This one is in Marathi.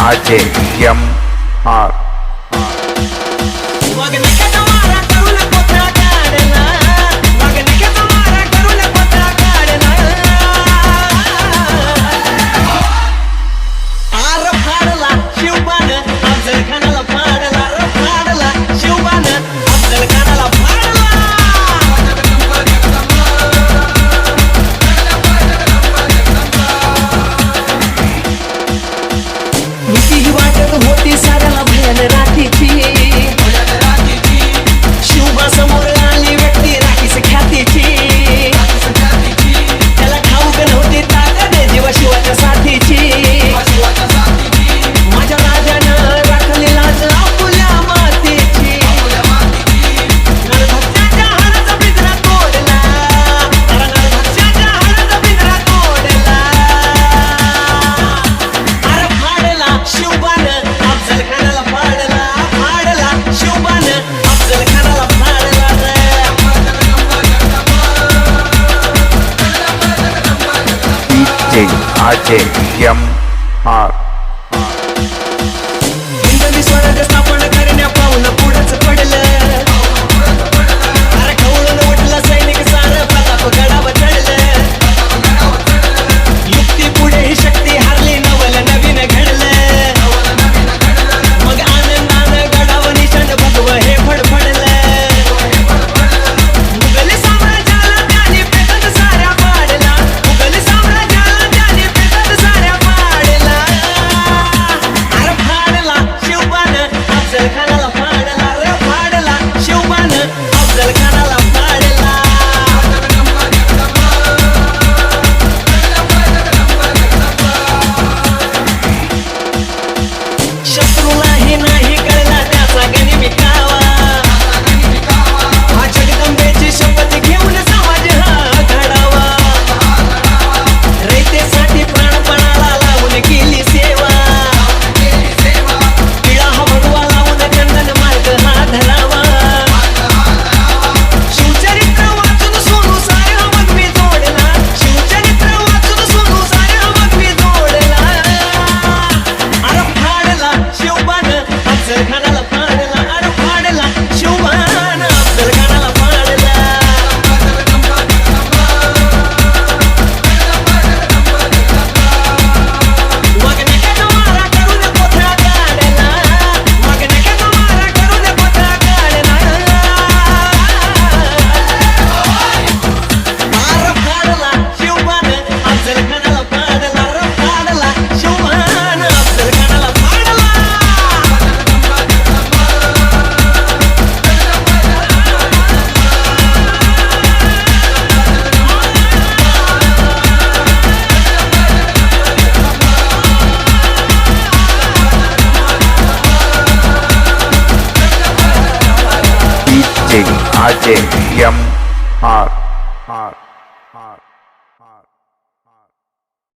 AJMR. होती साऱ्याला भयान रात्रीची शिवबा समोर आली व्यक्ती राखीस ख्यातीची त्याला ठाऊक नव्हती ताकद जीवा शिवाच्या साथीची माझ्या राजानं राखली लाज आपुल्या मातीची नरभक्षाच्या हाडाचा पिंजरा तोडला नरभक्षाच्या हाडाचा पिंजरा तोडला अरे फाडला शिवबानं अफजल खानाला फाडला शिवबानं अफजल खानाला फाडला AJMR. हिंदवी स्वराज्य स्थापन करण्या पाहून पुढंच पडलं अरे खवळून उठलं सैनिक सारं प्रताप गडावर चढलं युक्ती पुढे ही शक्ती हारली नवल नवीन घडलं मग आनंदानं गडावर निशाण भगव हे फडफडलं मुघल साम्राज्याला त्याने पेटत साऱ्या पाडला मुघल साम्राज्याला त्याने पेटत साऱ्या पाडला अरे फाडला शिवबानं अफजल खानाला फाडला रे फाडला शिवबानं अफजल खानाला फाडला शत्रूलाही नाही कळला त्याचा गनिमी कावा हा जगदंबेची शपथ घेऊन समाज हा घडावा रयतेसाठी प्राणपणाला लावून केली सेवा टिळा हा भगवा लावून चंदन मार्ग हा धरावा शिवचरित्र वाचून सोनू सारे हा मग मी जोडला शिवचरित्र वाचून सोनू सारे हा मग मी जोडला अरे फाडला शिवबानं अफजल खानाला फाडला अरे फाडला शिवबानं अफजल खानाला फाडला वाघनख्याचा मारा करून कोथळा काढला वाघनख्याचा मारा करून कोथळा काढला अरे फाडला शिवबानं अफजल खानाला फाडला अरे फाडला शिवबानं अफजल खानाला फाडला AJMR.